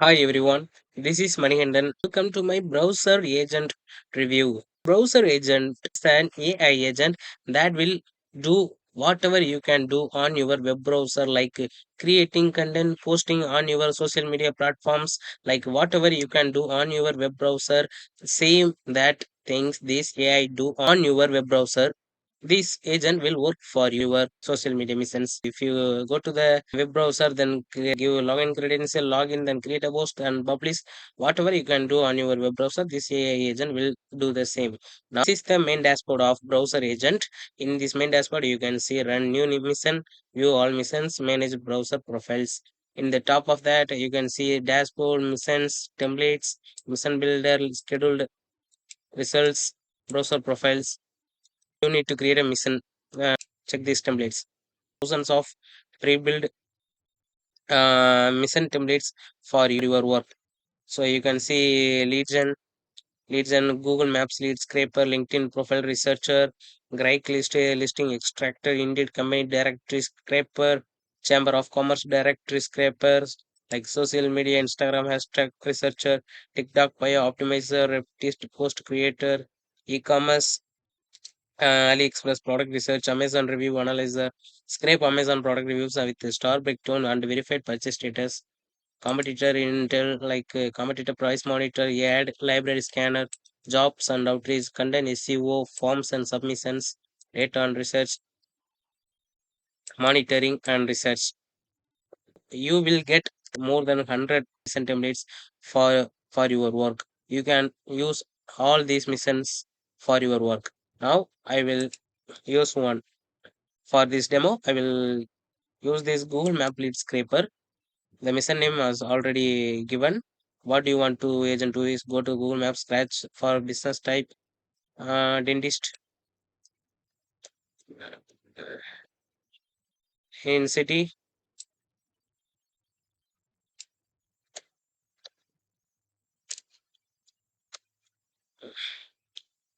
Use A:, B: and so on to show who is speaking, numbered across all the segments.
A: Hi everyone, this is Manihandan. Welcome to my browser agent review. Browser agent is an AI agent that will do whatever you can do on your web browser, like creating content, posting on your social media platforms, like whatever you can do on your web browser. Same that things this AI do on your web browser. This agent will work for your social media missions. If you go to the web browser, then give login credential, login, then create a post and publish whatever you can do on your web browser. This AI agent will do the same. Now, this is the main dashboard of browser agent. In this main dashboard, you can see run new mission, view all missions, manage browser profiles. In the top of that, you can see dashboard, missions, templates, mission builder, scheduled results, browser profiles. You need to create a mission. Check these templates. Thousands of pre-built mission templates for your work. So you can see leads and Google Maps lead scraper, LinkedIn profile researcher, Grike list listing extractor, Indeed company directory scraper, Chamber of Commerce directory scrapers, like social media, Instagram hashtag researcher, TikTok bio optimizer, test post creator, e-commerce AliExpress product research, Amazon review analyzer, scrape Amazon product reviews with the star breakdown and verified purchase status, competitor intel like competitor price monitor, ad library scanner, jobs and outreach, content SEO, forms and submissions, data and research, monitoring and research. You will get more than 100 mission templates for your work. You can use all these missions for your work. Now I will use one. For this demo, I will use this Google Map lead scraper. The mission name was already given. What do you want to agent do is go to Google Maps, scratch for business type, dentist in city.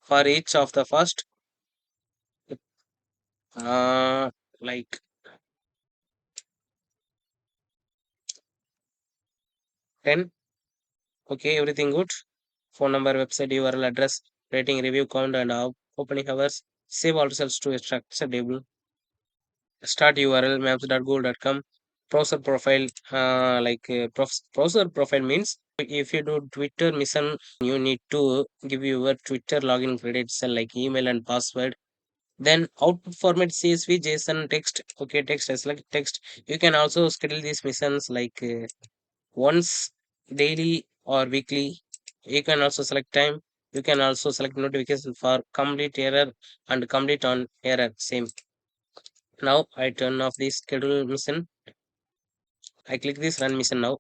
A: For each of the first, uh, like 10. Okay, everything good. Phone number, website, URL, address, rating, review count, and opening hours. Save all results to extract table. Start URL maps.google.com. Browser profile, browser profile means if you do Twitter mission, you need to give your Twitter login credential like email and password. Then output format CSV, JSON, text. Okay, text. I select text. You can also schedule these missions like once daily or weekly. You can also select time. You can also select notification for complete error and complete on error. Same. Now I turn off the schedule mission. I click this run mission now.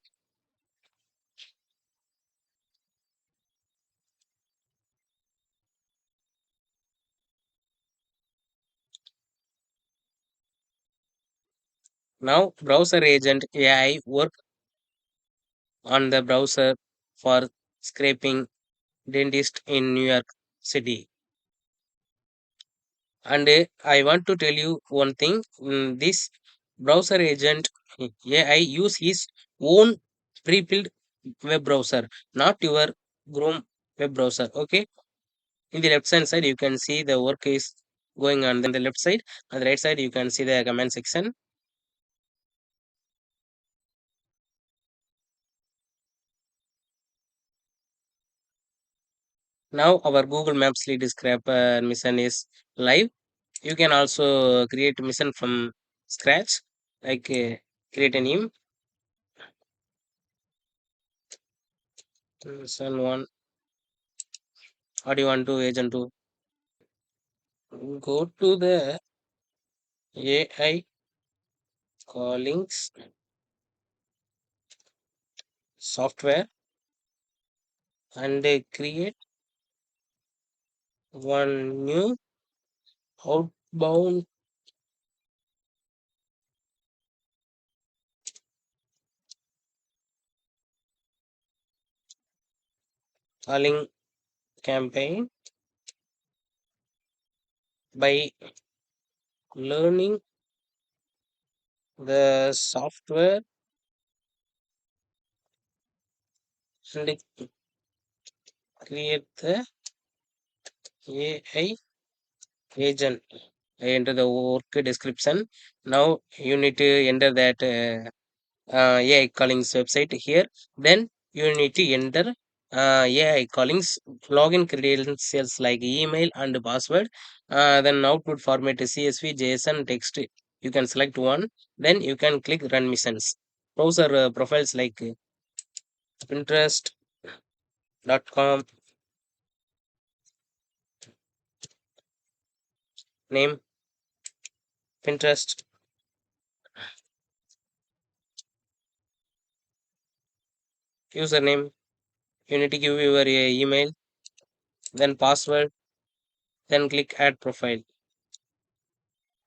A: Now browser agent AI work on the browser for scraping dentist in New York City. And I want to tell you one thing. This browser agent AI use his own pre-built web browser, not your Chrome web browser. Okay. In the left hand side, you can see the work is going on the left side. On the right side, you can see the command section. Now our Google Maps lead scraper mission is live. You can also create mission from scratch, like create a name. Mission one. How do you want to agent to go to the AI callings software and create one new outbound calling campaign by learning the software and create the AI agent. I enter the work description. Now you need to enter that AI callings website here. Then you need to enter AI callings login credentials like email and password. Then output format is CSV, JSON, text. You can select one. Then you can click run missions. Browser profiles like Pinterest.com name Pinterest username. You need to give your email, then password, then click add profile.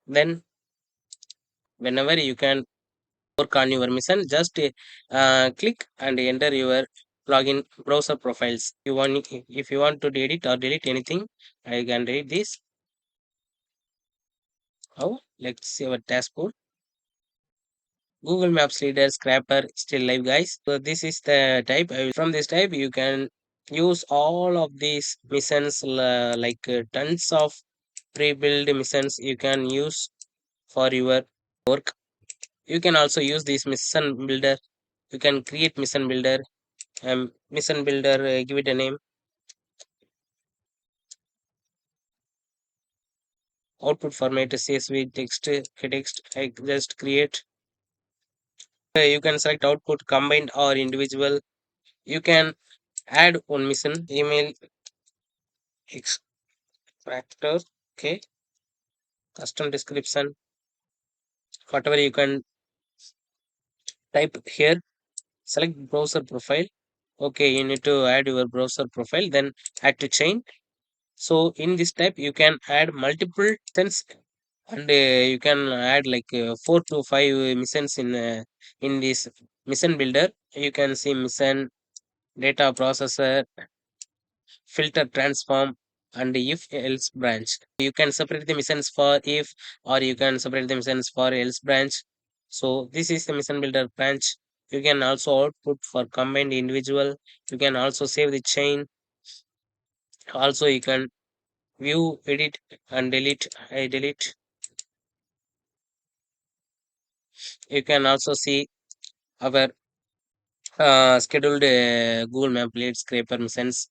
A: Then whenever you can work on your mission, just click and enter your login browser profiles. If you want to delete anything, I can delete this. How? Let's see our dashboard. Google Maps Leader Scraper still live, guys. So this is the type. From this type, you can use all of these missions, like tons of pre-built missions you can use for your work. You can also use this mission builder. You can create mission builder. Mission builder, give it a name. Output format is CSV text. I just create. You can select output combined or individual. You can add one mission email extractor. Okay, custom description. Whatever you can type here. Select browser profile. Okay, you need to add your browser profile. Then add to chain. So in this type, you can add multiple missions, and you can add like 4 to 5 missions in this mission builder. You can see mission, data processor, filter, transform, and if else branch. You can separate the missions for if, or you can separate the missions for else branch. So this is the mission builder branch. You can also output for combined individual. You can also save the chain. Also you can view, edit, and delete. I delete. You can also see our scheduled Google Map lead scraper missions.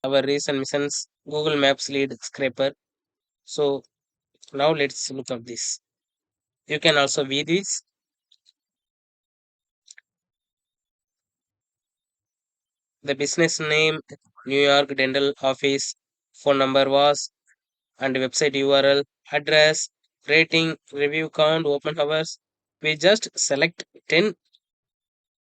A: Our recent missions, Google Maps lead scraper. So now let's look at this. You can also view this. The business name, New York Dental Office, phone number was, and website URL, address, rating, review count, open hours. We just select 10.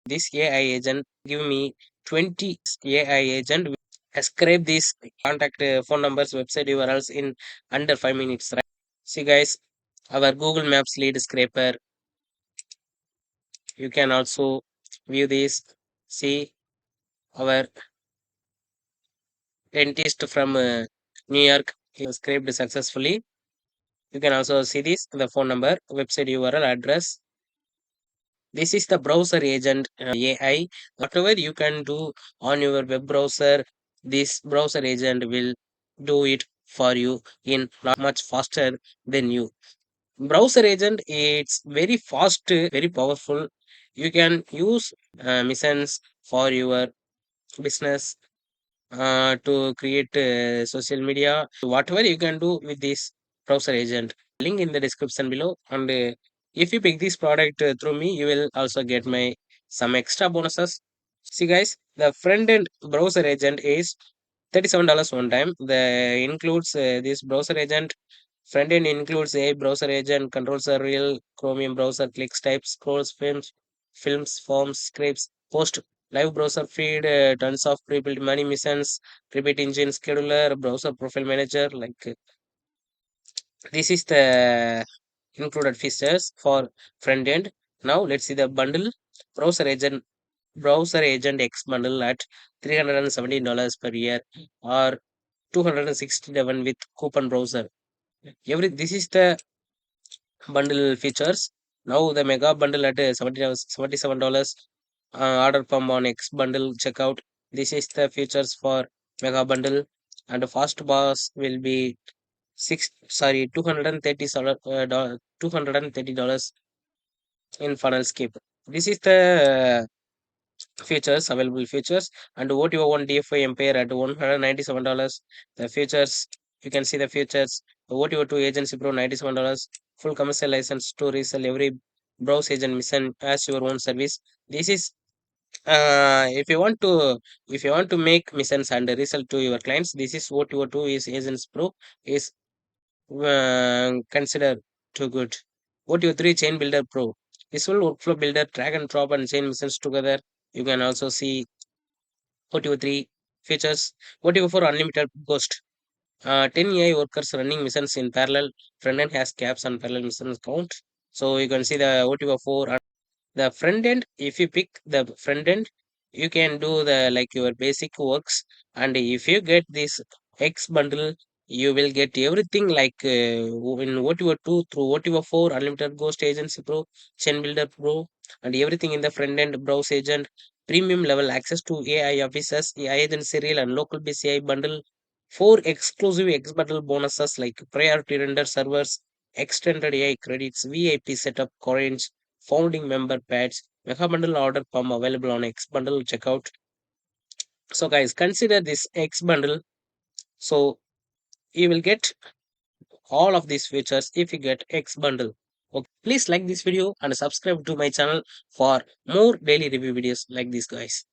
A: This AI agent give me 20 AI agent. Ascribe these contact phone numbers, website URLs in under 5 minutes. Right? See, guys, our Google Maps lead scraper. You can also view this. See our dentist from New York. He was scraped successfully. You can also see this the phone number, website URL, address. This is the browser agent AI. Whatever you can do on your web browser, this browser agent will do it for you in not much faster than you. Browser agent, it's very fast, very powerful. You can use missions for your business, to create social media, whatever you can do with this browser agent. Link in the description below. And if you pick this product through me, you will also get my some extra bonuses. See, guys, the front end browser agent is $37 one time. The includes this browser agent. Front end includes a browser agent, controls a real Chromium browser, clicks, types, scrolls, films, forms, scripts, post live browser feed, tons of pre-built money missions, repeat engine scheduler, browser profile manager. Like this is the included features for front end. Now let's see the bundle. Browser agent Browser Agent X bundle at $317 per year, or 267 with coupon browser. This is the bundle features. Now the mega bundle at $77. order pump on X bundle checkout. This is the features for mega bundle, and the fast pass will be six sorry $230 in funnel skip. This is the features available features, and OTO1 DFI Empire at $197. The features, you can see the features. The OTO2 agency pro $97. Full commercial license to resell every browse agent mission as your own service. This is if you want to make missions and resell to your clients, this is OTO2 is agents pro is considered too good. OTO3 chain builder pro. This will workflow builder drag and drop and chain missions together. You can also see OTO3 features. OTO4 unlimited ghost. 10 AI workers running missions in parallel. Front end has caps and parallel missions count. So you can see the OTO4. The front end, if you pick the front end, you can do the like your basic works, and if you get this X bundle, you will get everything like in OTO2 through OTO4 unlimited ghost agency pro, chain builder pro, and everything in the front end browse agent, premium level access to AI officers, AI agent serial and local BCI bundle, 4 exclusive X bundle bonuses like priority render servers, extended AI credits, VIP setup coins, founding member pads, mega bundle order form available on X bundle checkout. So guys, consider this X bundle. So you will get all of these features if you get X bundle. Okay, please like this video and subscribe to my channel for more daily review videos like this, guys.